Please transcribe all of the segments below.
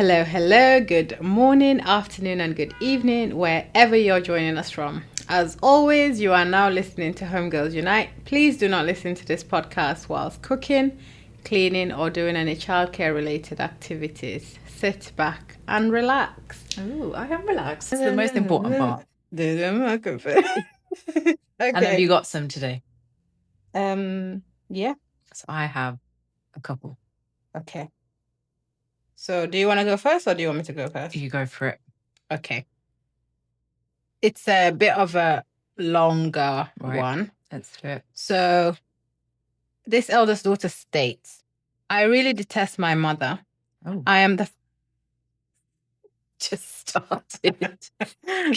Hello, hello, good morning, afternoon, and good evening, wherever you're joining us from. As always, you are now listening to Homegirls Unite. Please do not listen to this podcast whilst cooking, cleaning, or doing any childcare related activities. Sit back and relax. Oh, I am relaxed. It's the most important part. Okay. And have you got some today? Yeah. So I have a couple. Okay. So, do you want to go first, or do you want me to go first? You go for it. Okay. It's a bit of a longer one. Let's do it. So, this eldest daughter states, I really detest my mother. Oh, I am the. just started.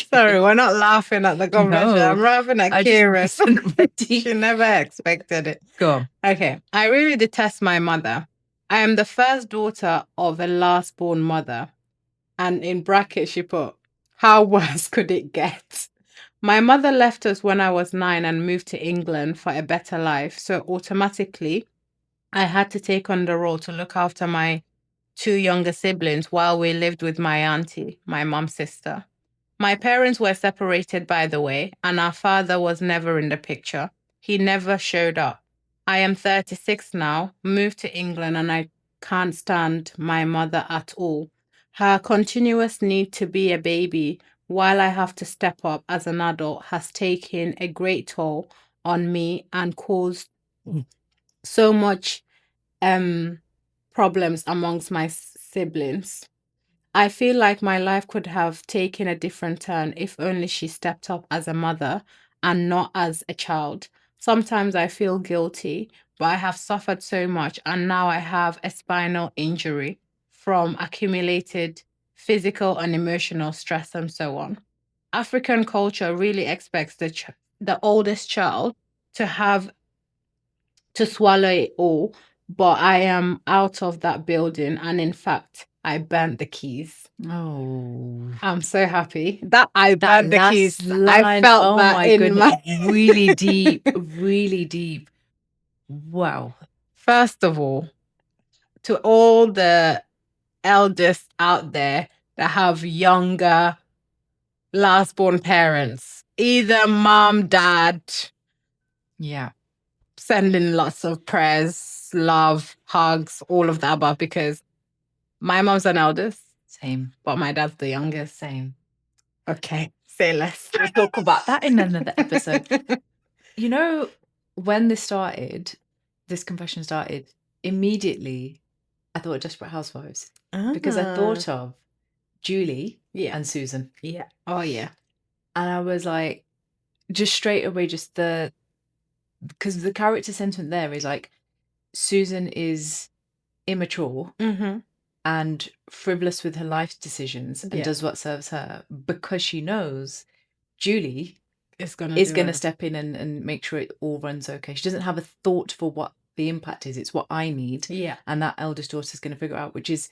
Sorry, we're not laughing at the conversation. No, I'm laughing at I Kira. just wasn't ready. She never expected it. Go on. Okay. I really detest my mother. I am the first daughter of a last born mother. And in brackets, she put, how worse could it get? My mother left us when I was 9 and moved to England for a better life. So automatically, I had to take on the role to look after my 2 younger siblings while we lived with my auntie, my mom's sister. My parents were separated, by the way, and our father was never in the picture. He never showed up. I am 36 now, moved to England, and I can't stand my mother at all. Her continuous need to be a baby while I have to step up as an adult has taken a great toll on me and caused so much problems amongst my siblings. I feel like my life could have taken a different turn if only she stepped up as a mother and not as a child. Sometimes I feel guilty, but I have suffered so much, and now I have a spinal injury from accumulated physical and emotional stress and so on. African culture really expects the oldest child to have to swallow it all, but I am out of that building, and in fact, I burnt the keys. Oh, I'm so happy that I that burnt the last keys. I line. felt Oh that my in goodness, my really deep, really deep. Wow. First of all, to all the eldest out there that have younger last born parents, either mom, dad, Yeah. sending lots of prayers, love, hugs, all of the above, because my mom's an eldest, Same. but my dad's the youngest. Same. Okay, say less. We'll talk about that in another episode. You know, when this confession started, immediately I thought of Desperate Housewives because I thought of Julie and Susan. Yeah. Oh, yeah. And I was like, just straight away, just because the character sentiment there is like, Susan is immature and frivolous with her life decisions and does what serves her because she knows Julie is going to step in and make sure it all runs okay. She doesn't have a thought for what the impact is. It's what I need. Yeah. And that eldest daughter is going to figure out, which is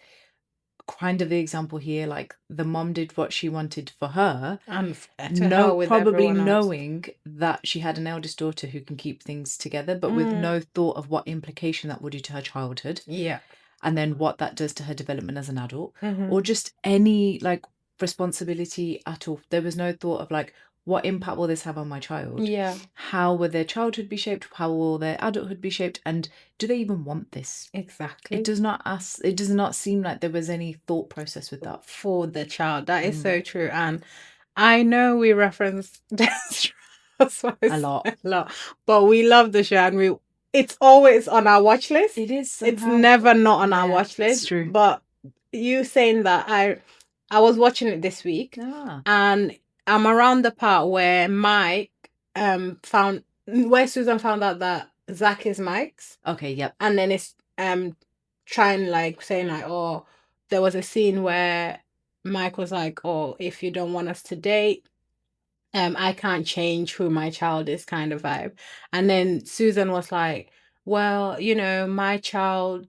kind of the example here. Like the mom did what she wanted for her. And probably knowing that she had an eldest daughter who can keep things together, but with no thought of what implication that would do to her childhood. Yeah. And then what that does to her development as an adult, or just any like responsibility at all. There was no thought of like, what impact will this have on my child? Yeah. How will their childhood be shaped? How will their adulthood be shaped? And do they even want this? Exactly. It does not seem like there was any thought process with that for the child. That is so true. And I know we reference a lot, but we love the show, and it's always on our watch list. It is. It's never not on our watch list. It's true. But you saying that, I was watching it this week, and I'm around the part where Mike where Susan found out that Zach is Mike's. Okay, yep. And then it's trying like saying like, oh, there was a scene where Mike was like, oh, if you don't want us to date, I can't change who my child is, kind of vibe. And then Susan was like, well, my child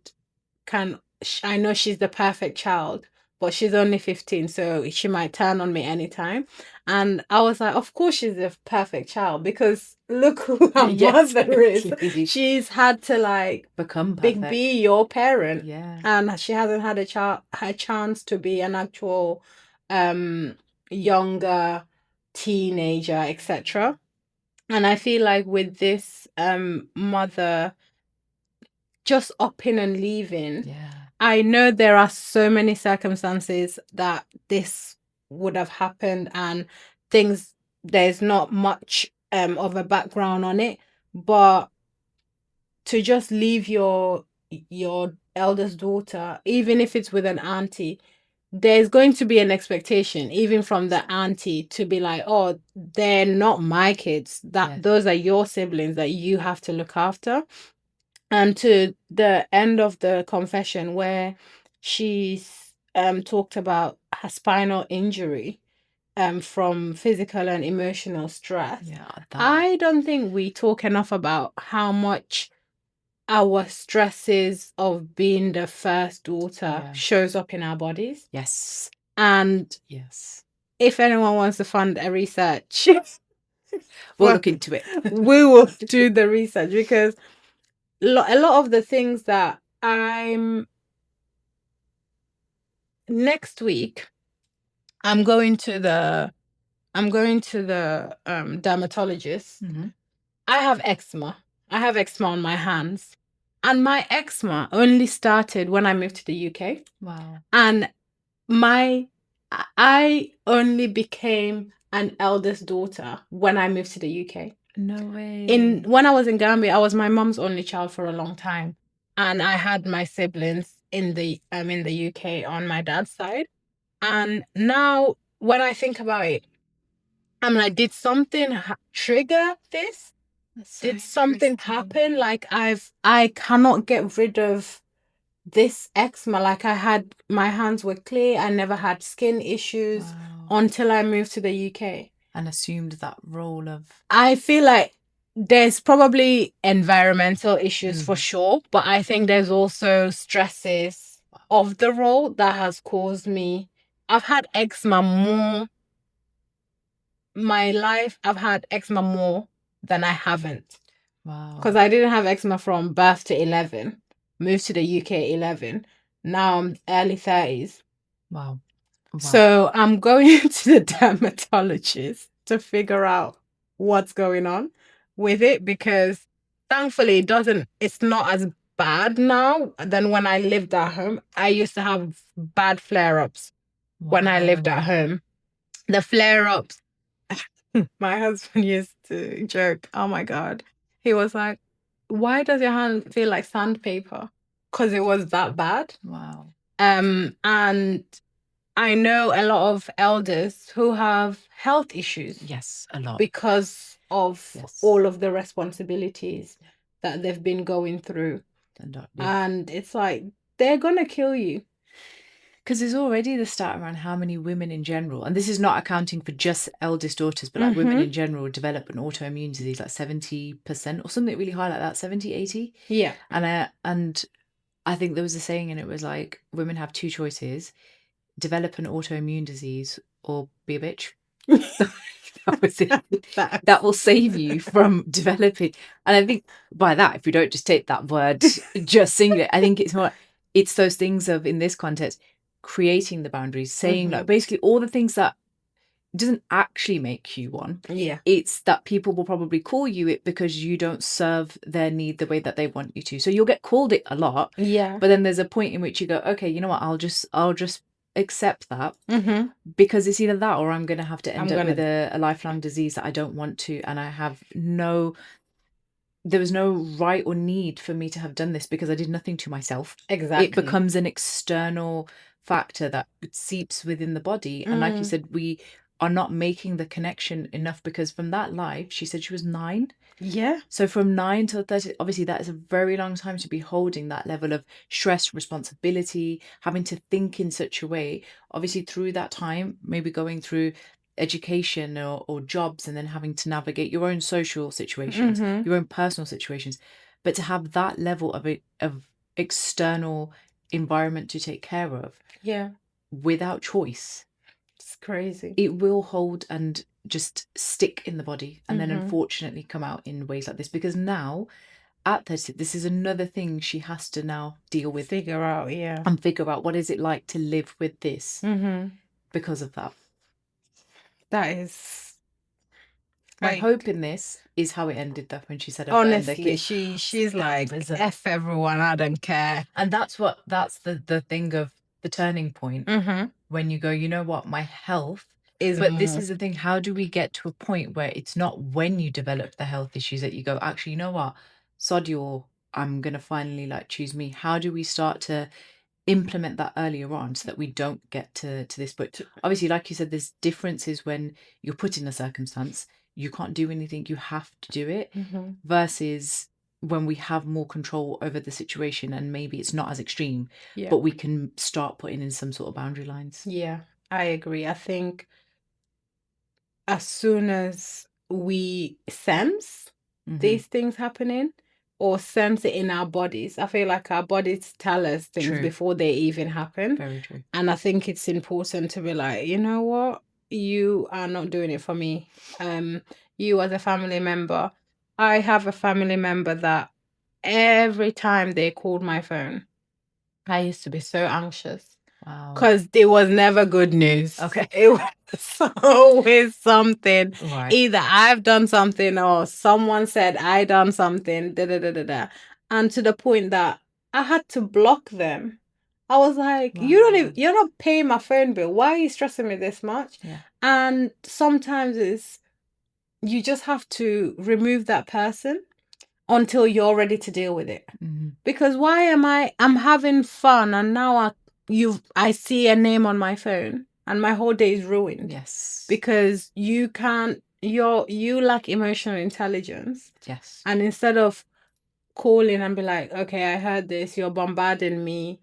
I know she's the perfect child, but she's only 15, so she might turn on me anytime. And I was like, of course she's a perfect child, because look who her Yes, mother is. clearly. She's had to like Become be perfect. your parent, Yeah. and she hasn't had her chance to be an actual younger teenager, etc. And I feel like with this mother just upping and leaving, Yeah. I know there are so many circumstances that this would have happened, and things, there's not much of a background on it, but to just leave your eldest daughter, even if it's with an auntie, there's going to be an expectation, even from the auntie, to be like, oh, they're not my kids. Yes. Those are your siblings that you have to look after. And to the end of the confession, where she's talked about her spinal injury from physical and emotional stress. Yeah, I don't think we talk enough about how much our stresses of being the first daughter shows up in our bodies. Yes. And yes, if anyone wants to fund a research, we'll look into it. We will do the research, because a lot of the things that next week, I'm going to the dermatologist. Mm-hmm. I have eczema. I have eczema on my hands. And my eczema only started when I moved to the UK. Wow. And I only became an eldest daughter when I moved to the UK. No way. When I was in Gambia, I was my mom's only child for a long time. And I had my siblings in the UK on my dad's side. And now when I think about it, I'm like, did something trigger this? Did something happen? Like I cannot get rid of this eczema. Like my hands were clear. I never had skin issues until I moved to the UK. And assumed that role of... I feel like there's probably environmental issues for sure, but I think there's also stresses of the role that has caused me. I've had eczema more. My life, I've had eczema more than I haven't. Wow. Because I didn't have eczema from birth to 11, moved to the UK 11. Now I'm early 30s. Wow. So I'm going to the dermatologist to figure out what's going on with it, because thankfully it's not as bad now than when I lived at home. I used to have bad flare-ups when I lived at home. The flare-ups, my husband used to joke, oh my God. He was like, why does your hand feel like sandpaper? Because it was that bad. Wow. And I know a lot of elders who have health issues. Yes, a lot. Because of all of the responsibilities that they've been going through. And it's like, they're going to kill you. Because there's already the stat around how many women in general, and this is not accounting for just eldest daughters, but like women in general develop an autoimmune disease, like 70% or something really high like that, 70, 80. Yeah. And I think there was a saying, and it was like, women have two choices: develop an autoimmune disease or be a bitch. That was it. That will save you from developing. And I think by that, if we don't just take that word, just singular, I think it's those things of, in this context, creating the boundaries, saying like basically all the things that doesn't actually make you one. Yeah. It's that people will probably call you it because you don't serve their need the way that they want you to. So you'll get called it a lot. Yeah. But then there's a point in which you go, okay, you know what, I'll just accept that, because it's either that or I'm going to have to end up with a lifelong disease that I don't want to, and there was no right or need for me to have done this because I did nothing to myself. Exactly. It becomes an external factor that seeps within the body. And like you said, we are not making the connection enough, because from that life, she said she was 9. Yeah. So from 9 to 30, obviously that is a very long time to be holding that level of stress, responsibility, having to think in such a way. Obviously through that time, maybe going through education or jobs, and then having to navigate your own social situations, your own personal situations. But to have that level of external environment to take care of. Yeah. without choice, It's crazy. it will hold and just stick in the body, and then unfortunately come out in ways like this, because now at 30, this is another thing she has to now deal with, Figure out, yeah. and figure out what is it like to live with this because of that. That is... My like, hope in this is how it ended, though, when she said her honestly, she's like, F everyone, I don't care. And that's the thing of the turning point, when you go, you know what, my health Is but this more. is the thing, how do we get to a point where it's not when you develop the health issues that you go, actually, you know what, sod you, I'm gonna finally like choose me. How do we start to implement that earlier on so that we don't get to this? But obviously, like you said, there's differences when you're put in a circumstance, you can't do anything, you have to do it, versus when we have more control over the situation and maybe it's not as extreme, but we can start putting in some sort of boundary lines. Yeah, I agree. I think as soon as we sense these things happening, or sense it in our bodies, I feel like our bodies tell us things before they even happen. Very true. And I think it's important to be like, you know what, you are not doing it for me. You as a family member, I have a family member that every time they called my phone, I used to be so anxious. Wow. Because there was never good news. Okay. It was always something. Right. Either I've done something or someone said I done something. And to the point that I had to block them. I was like, you're not paying my phone bill. Why are you stressing me this much? Yeah. And sometimes you just have to remove that person until you're ready to deal with it. Because why I'm having fun and now I see a name on my phone and my whole day is ruined. Yes. Because you lack emotional intelligence. Yes. And instead of calling and be like, okay, I heard this, you're bombarding me,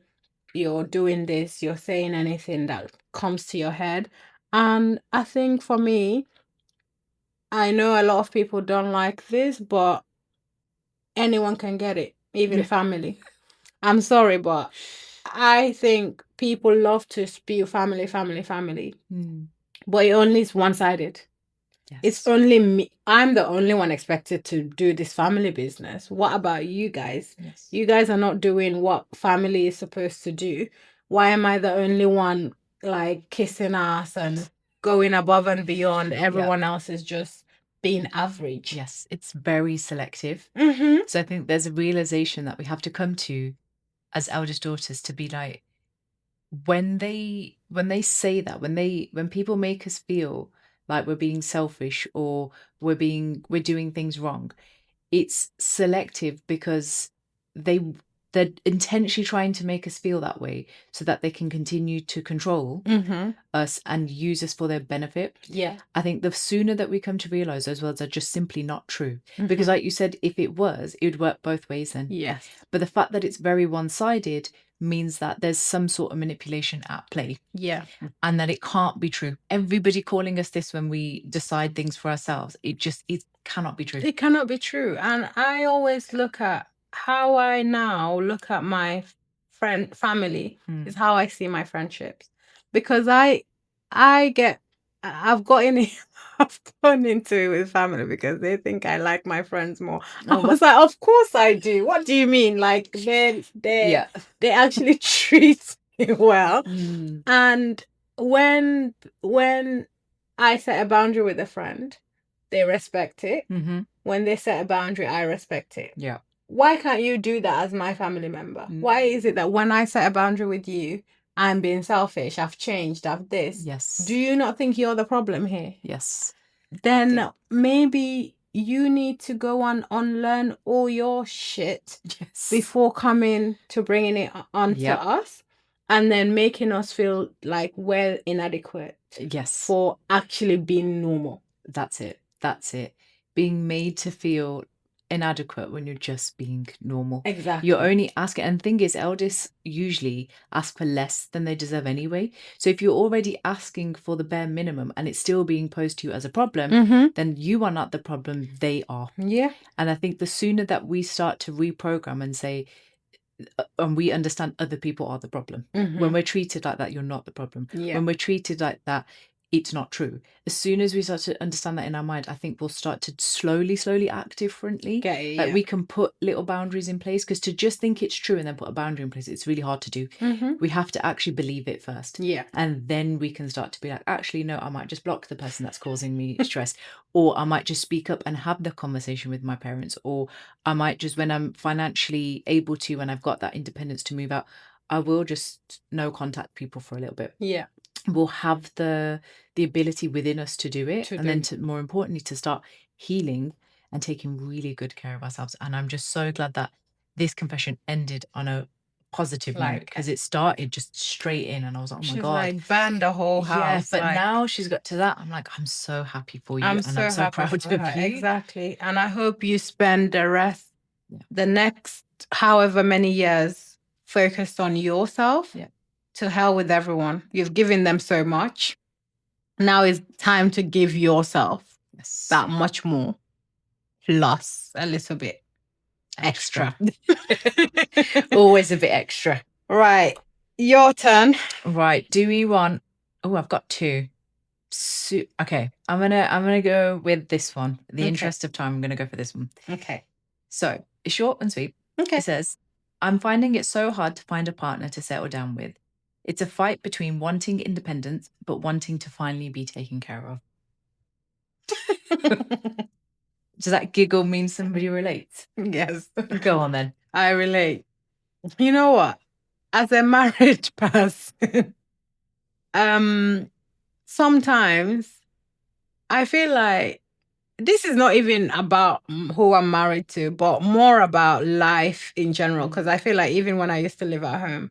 you're doing this, you're saying anything that comes to your head. And I think for me, I know a lot of people don't like this, but anyone can get it, even family. I'm sorry, but I think people love to spew family. But it only is one-sided. Yes. It's only me. I'm the only one expected to do this family business. What about you guys? Yes. You guys are not doing what family is supposed to do. Why am I the only one like kissing ass and going above and beyond? Everyone else is just being average. Yes, it's very selective. So I think there's a realization that we have to come to as eldest daughters, to be like, when they say that, when people make us feel like we're being selfish or we're doing things wrong, it's selective because they're intentionally trying to make us feel that way so that they can continue to control us and use us for their benefit. Yeah. I think the sooner that we come to realize those words are just simply not true. Because like you said, if it was, it would work both ways then. Yes. But the fact that it's very one-sided means that there's some sort of manipulation at play. Yeah. And that it can't be true. Everybody calling us this when we decide things for ourselves, it cannot be true. It cannot be true. And I always look at how I now look at my family is how I see my friendships. Because I've gone into it with family because they think I like my friends more. I was like, of course I do. What do you mean? Like they actually treat me well. And when I set a boundary with a friend, they respect it. When they set a boundary, I respect it. Yeah. Why can't you do that as my family member? Why is it that when I set a boundary with you, I'm being selfish, I've changed, I've this? Yes. Do you not think you're the problem here? Yes. Then maybe you need to go and unlearn all your shit before coming to bringing it onto us and then making us feel like we're inadequate. Yes. For actually being normal. That's it. Being made to feel inadequate when you're just being normal. Exactly. You're only asking, and the thing is, eldest usually ask for less than they deserve anyway. So if you're already asking for the bare minimum and it's still being posed to you as a problem, then you are not the problem, they are. Yeah. And I think the sooner that we start to reprogram and say, and we understand other people are the problem. When we're treated like that, you're not the problem. Yeah. When we're treated like that, it's not true. As soon as we start to understand that in our mind, I think we'll start to slowly act differently. Get it, Like yeah. we can put little boundaries in place, because to just think it's true and then put a boundary in place, it's really hard to do. We have to actually believe it first. Yeah. And then we can start to be like, actually, no, I might just block the person that's causing me stress, or I might just speak up and have the conversation with my parents, or I might just, when I'm financially able to, and I've got that independence to move out, I will just no contact people for a little bit. Yeah. We'll have the ability within us to do it, and then to, more importantly, to start healing and taking really good care of ourselves. And I'm just so glad that this confession ended on a positive note, because it started just straight in, and I was like, oh my She's God, like banned the whole house. but like, now she's got to that. I'm like, I'm so happy for you, I'm and so I'm so happy proud for of her. you. Exactly. And I hope you spend the next however many years focused on yourself. Yeah. To hell with everyone. You've given them so much. Now it's time to give yourself that much more, plus a little bit extra. Always a bit extra. Right. Your turn. Right. Do we want... Oh, I've got two. Okay. I'm gonna go with this one. In the interest of time, I'm gonna go for this one. Okay. So it's short and sweet. Okay. It says, I'm finding it so hard to find a partner to settle down with. It's a fight between wanting independence but wanting to finally be taken care of. Does that giggle mean somebody relates? Yes. Go on then. I relate. You know what? As a married person, sometimes I feel like this is not even about who I'm married to, but more about life in general. Because I feel like even when I used to live at home,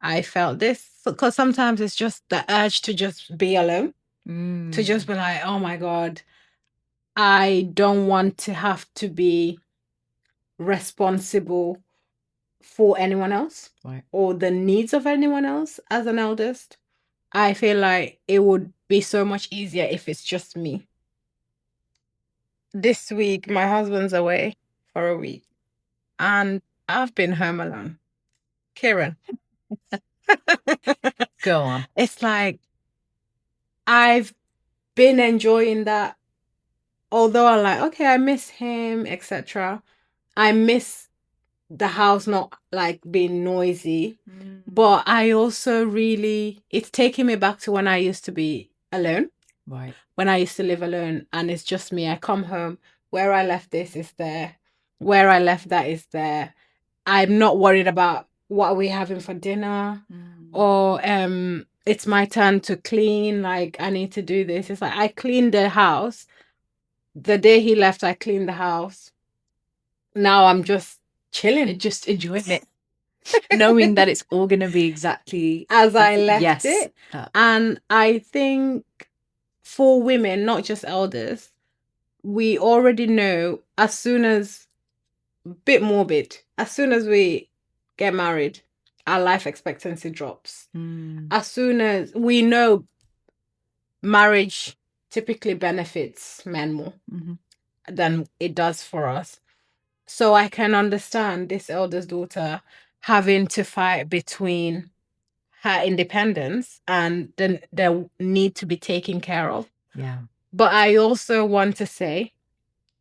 I felt this. Because sometimes it's just the urge to just be alone, to just be like, oh my God, I don't want to have to be responsible for anyone else, right, or the needs of anyone else as an eldest. I feel like it would be so much easier if it's just me. This week, my husband's away for a week, and I've been home alone. Kiran. Go on. It's like I've been enjoying that. Although I'm like, okay, I miss him, etc. I miss the house not like being noisy. But I also really, it's taking me back to when I used to be alone. Right. When I used to live alone and it's just me. I come home, where I left this is there. Where I left that is there. I'm not worried about what we're having for dinner, or it's my turn to clean. Like, I need to do this. It's like I cleaned the house. The day he left, I cleaned the house. Now I'm just chilling. Just enjoying it. Knowing that it's all going to be exactly as I left it. And I think for women, not just elders, we already know as soon as, bit morbid, as soon as we get married, our life expectancy drops. As soon as we know marriage typically benefits men more than it does for us. So I can understand this eldest daughter having to fight between her independence and the need to be taken care of. Yeah. But I also want to say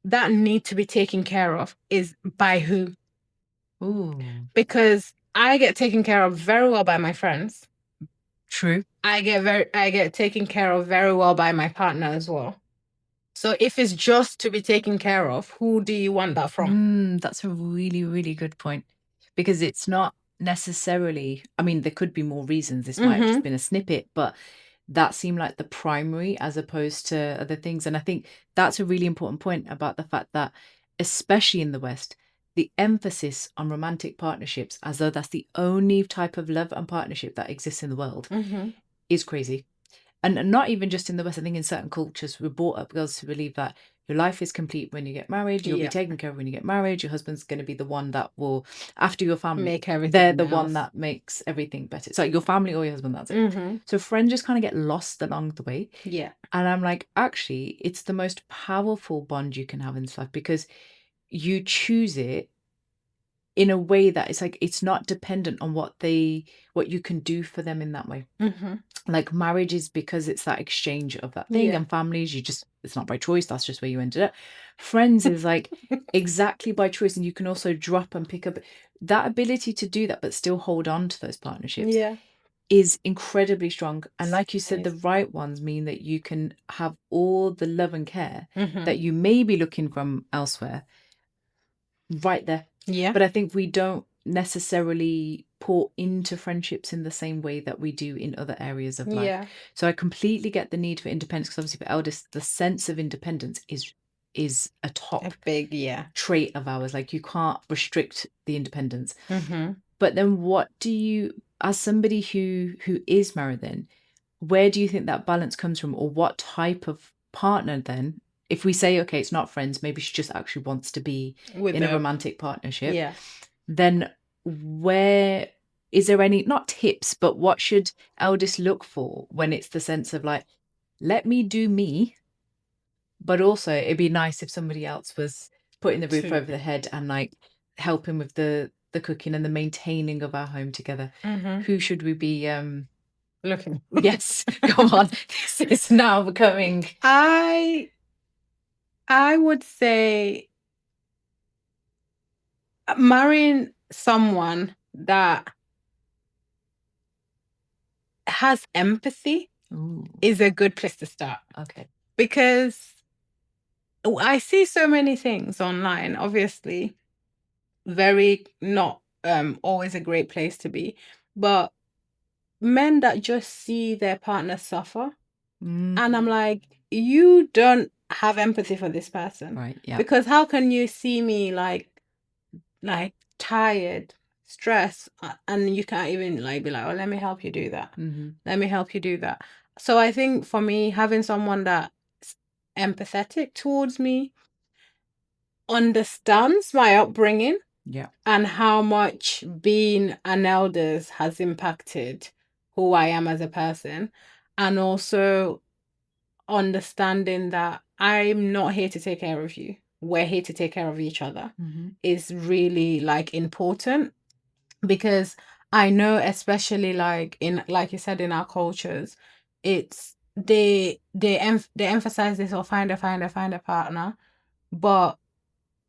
that need to be taken care of is by who? Ooh. Because I get taken care of very well by my friends. True. I get taken care of very well by my partner as well. So if it's just to be taken care of, who do you want that from? That's a really, really good point. Because it's not necessarily, I mean, there could be more reasons. This might have just been a snippet, but that seemed like the primary as opposed to other things. And I think that's a really important point about the fact that, especially in the West, the emphasis on romantic partnerships, as though that's the only type of love and partnership that exists in the world, is crazy. And not even just in the West. I think in certain cultures, we're brought up girls to believe that your life is complete when you get married. You'll be taken care of when you get married. Your husband's going to be the one that will, after your family, make everything. They're the one that makes everything better. It's like your family or your husband, that's it. So friends just kind of get lost along the way. Yeah. And I'm like, actually, it's the most powerful bond you can have in this life, because you choose it in a way that it's like it's not dependent on what you can do for them in that way. Like marriage is because it's that exchange of that thing, and families, it's not by choice, that's just where you ended up. Friends is like exactly by choice, and you can also drop and pick up that ability to do that but still hold on to those partnerships is incredibly strong. And like you said, the right ones mean that you can have all the love and care that you may be looking from elsewhere right there. But I think we don't necessarily pour into friendships in the same way that we do in other areas of life. So I completely get the need for independence, because obviously for eldest, the sense of independence is a big trait of ours. Like you can't restrict the independence. But then what do you, as somebody who is married, then where do you think that balance comes from, or what type of partner then? If we say, okay, it's not friends, maybe she just actually wants to be in a romantic partnership, then where is there any, not tips, but what should eldest look for when it's the sense of like, let me do me, but also it'd be nice if somebody else was putting the roof over the head and like helping with the cooking and the maintaining of our home together? Who should we be looking? Yes, come on. This is now becoming. I would say marrying someone that has empathy is a good place to start. Okay. Because I see so many things online, obviously, very not always a great place to be, but men that just see their partner suffer, and I'm like, you don't have empathy for this person, Right. Yeah. because how can you see me like tired, stressed, and you can't even like be like, oh, let me help you do that. Let me help you do that. So I think for me, having someone that's empathetic towards me, understands my upbringing, and how much being an eldest has impacted who I am as a person, and also understanding that I'm not here to take care of you. We're here to take care of each other is really like important, because I know, especially like you said, in our cultures, it's they emphasize this, or find a partner, but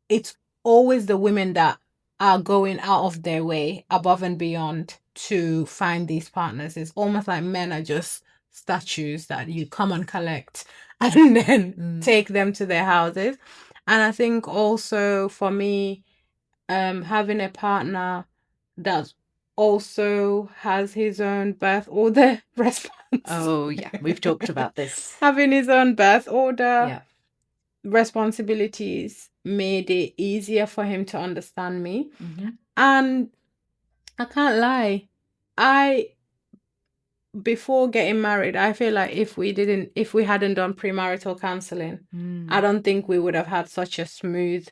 it's always the women that are going out of their way above and beyond to find these partners. It's almost like men are just statues that you come and collect and then take them to their houses. And I think also for me, having a partner that also has his own birth order response. Oh yeah, we've talked about this. Having his own birth order responsibilities made it easier for him to understand me. And I can't lie, before getting married, I feel like if we hadn't done premarital counseling, I don't think we would have had such a smooth,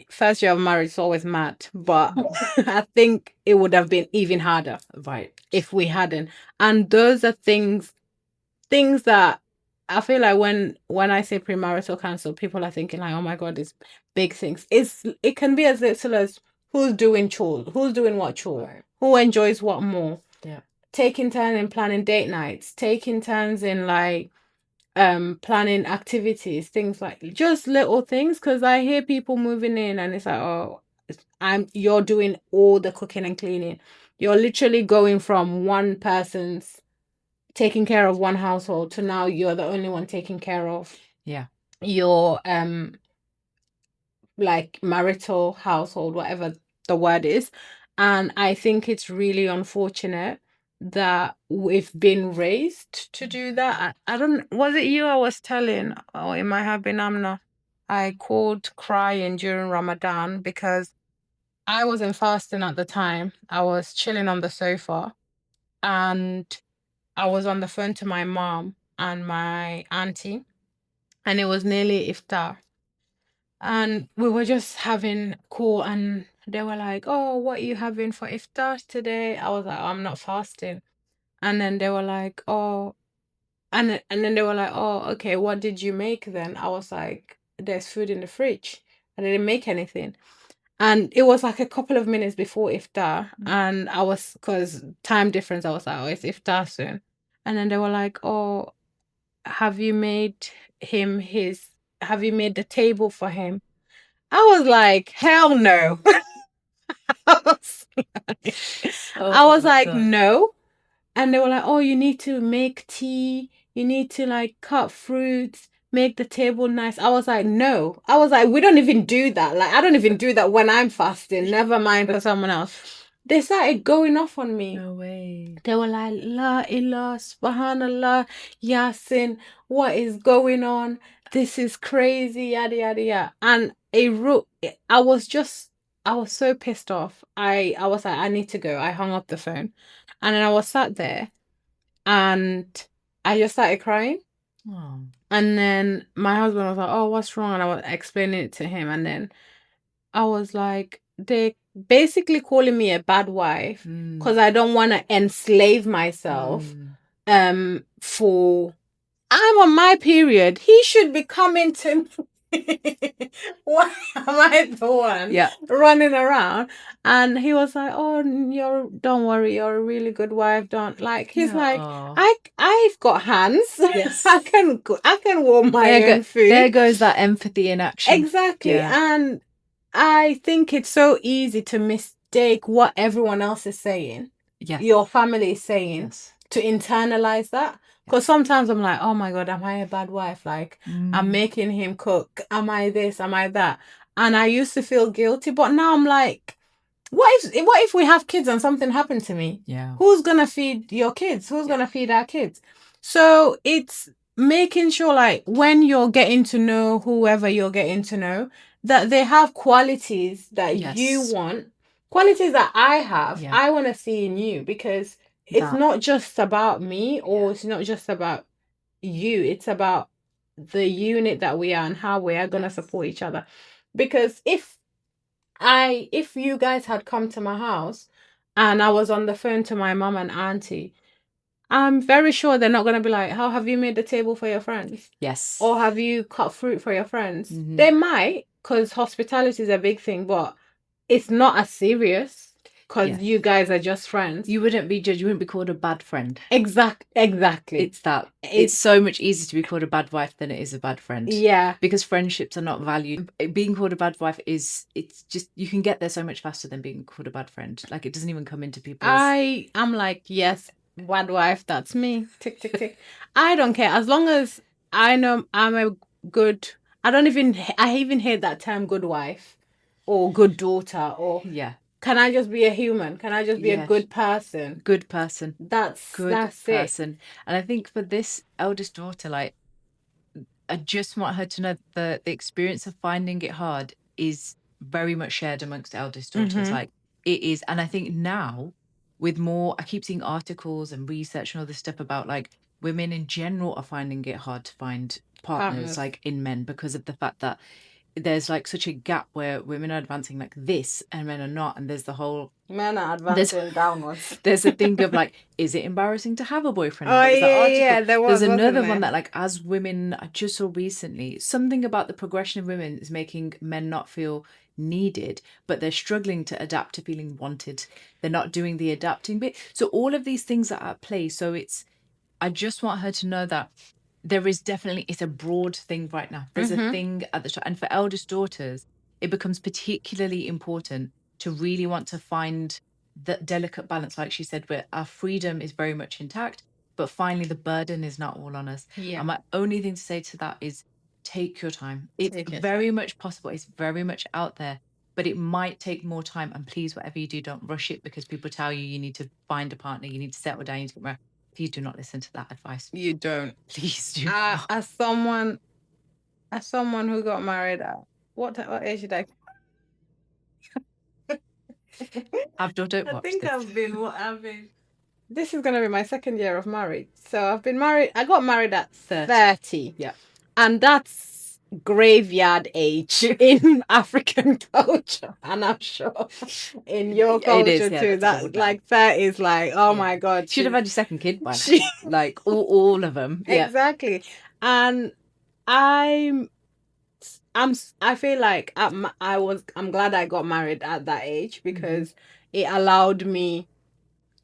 first year of marriage is always mad, but I think it would have been even harder, if we hadn't. And those are things that I feel like when I say premarital counsel, people are thinking like, oh my God, it's big things. It can be as little as who's doing chores, who's doing what chore, who enjoys what more. Taking turns in planning date nights, taking turns in like planning activities, things like just little things. Because I hear people moving in and it's like, oh, you're doing all the cooking and cleaning. You're literally going from one person's taking care of one household to now you're the only one taking care of your like marital household, whatever the word is. And I think it's really unfortunate that we've been raised to do that. I don't, was it you I was telling, or it might have been Amna, I called crying during Ramadan because I wasn't fasting at the time. I was chilling on the sofa and I was on the phone to my mom and my auntie, and it was nearly iftar. And we were just having cool, and they were like, oh, what are you having for iftar today? I was like, oh, I'm not fasting. And then they were like, oh, and then they were like, oh, okay, what did you make then? I was like, there's food in the fridge. I didn't make anything. And it was like a couple of minutes before iftar. And I was, because time difference, I was like, oh, it's iftar soon. And then they were like, oh, have you made the table for him? I was like, hell no. I was like, no. And they were like, oh, you need to make tea. You need to like cut fruits, make the table nice. I was like, no. I was like, we don't even do that. Like, I don't even do that when I'm fasting. Never mind for someone else. They started going off on me. No way. They were like, La ilah, subhanallah, Yasin, what is going on? This is crazy, yada, yada, yada. And I was so pissed off. I was like, I need to go. I hung up the phone. And then I was sat there and I just started crying. Oh. And then my husband was like, oh, what's wrong? And I was explaining it to him. And then I was like, they basically calling me a bad wife because I don't want to enslave myself for I'm on my period. He should be coming to me. Why am I the one running around? And he was like, oh, don't worry, you're a really good wife. He's like, I've got hands. Yes. I can warm my own food. There goes that empathy in action. Exactly. Yeah. And I think it's so easy to mistake what everyone else is saying, your family is saying, to internalize that. Because sometimes I'm like, oh my God, am I a bad wife? Like, I'm making him cook. Am I this? Am I that? And I used to feel guilty, but now I'm like, what if we have kids and something happened to me? Yeah. Who's gonna feed your kids? Who's gonna feed our kids? So it's making sure, like, when you're getting to know whoever you're getting to know, that they have qualities that you want, qualities that I have, I want to see in you, because it's not just about me or it's not just about you. It's about the unit that we are and how we are going to support each other. Because if you guys had come to my house and I was on the phone to my mom and auntie, I'm very sure they're not going to be like, how have you made the table for your friends? Yes. Or have you cut fruit for your friends? They might, because hospitality is a big thing, but it's not as serious because you guys are just friends. You wouldn't be judged. You wouldn't be called a bad friend. Exactly. It's that. It's so much easier to be called a bad wife than it is a bad friend. Yeah. Because friendships are not valued. Being called a bad wife it's just, you can get there so much faster than being called a bad friend. Like, it doesn't even come into people's... I'm like, yes, bad wife, that's me. Tick, tick, tick. I don't care. As long as I know I'm a good... I even hate that term, good wife or good daughter, or... Yeah. Can I just be a human? Can I just be a good person? Good person. That's person. It. And I think for this eldest daughter, like, I just want her to know the experience of finding it hard is very much shared amongst eldest daughters. Like, it is. And I think now, with more, I keep seeing articles and research and all this stuff about, like, women in general are finding it hard to find partners. Like, in men, because of the fact that there's like such a gap where women are advancing like this and men are not, and there's the whole men are advancing downwards. There's a thing of like, is it embarrassing to have a boyfriend? Oh yeah, there's another one that, like, as women, I just saw recently, something about the progression of women is making men not feel needed, but they're struggling to adapt to feeling wanted. They're not doing the adapting bit. So all of these things are at play. So I just want her to know that there is definitely, it's a broad thing right now. There's a thing at the top. And for eldest daughters, it becomes particularly important to really want to find the delicate balance, like she said, where our freedom is very much intact, but finally the burden is not all on us. Yeah. And my only thing to say to that is take your time. It's very much possible. It's very much out there, but it might take more time. And please, whatever you do, don't rush it, because people tell you need to find a partner, you need to settle down, you need to get married. Please do not listen to that advice. You don't. Please do not. As someone who got married at what age did I? Don't watch this. I've been. This is gonna be my second year of marriage. So I've been married. I got married at 30. Yeah, and that's graveyard age in African culture, and I'm sure in your culture too. That like 30 is like, oh my God, should have had your second kid by now. Like all of them. Exactly. And I'm I feel like I'm glad I got married at that age, because it allowed me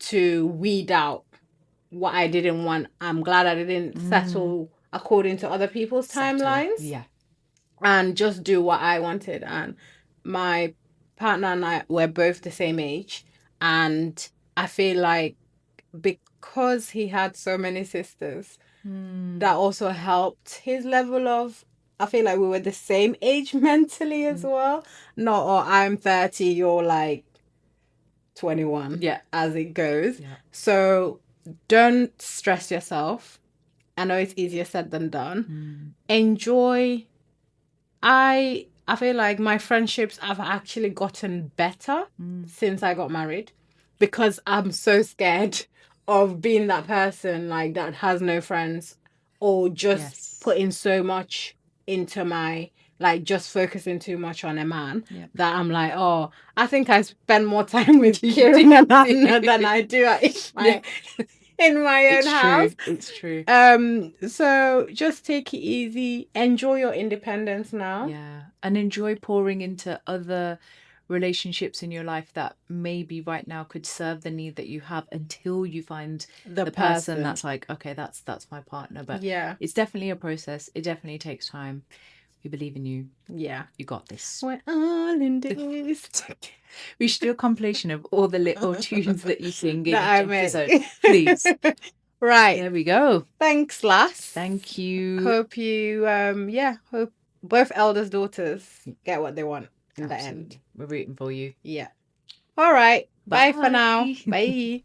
to weed out what I didn't want. I'm glad I didn't settle according to other people's timelines. Yeah. And just do what I wanted. And my partner and I were both the same age. And I feel like because he had so many sisters, that also helped his level of, I feel like we were the same age mentally as well. Not, oh, I'm 30, you're like 21. Yeah. As it goes. Yeah. So don't stress yourself. I know it's easier said than done. Enjoy. I feel like my friendships have actually gotten better since I got married, because I'm so scared of being that person like that has no friends, or just putting so much into my, like, just focusing too much on a man, that I'm like, oh, I think I spend more time with Kiran and Anna than I do in my own house. It's true. So just take it easy. Enjoy your independence now. Yeah. And enjoy pouring into other relationships in your life that maybe right now could serve the need that you have, until you find the person that's like, okay, that's my partner. But yeah, it's definitely a process. It definitely takes time. We believe in you. Yeah. You got this. We're all in this. We should do a compilation of all the little tunes that you sing in That each episode. Please. Right. There we go. Thanks, lass. Thank you. Hope you, hope both eldest daughters get what they want in the end. We're rooting for you. Yeah. All right. Bye for now. Bye.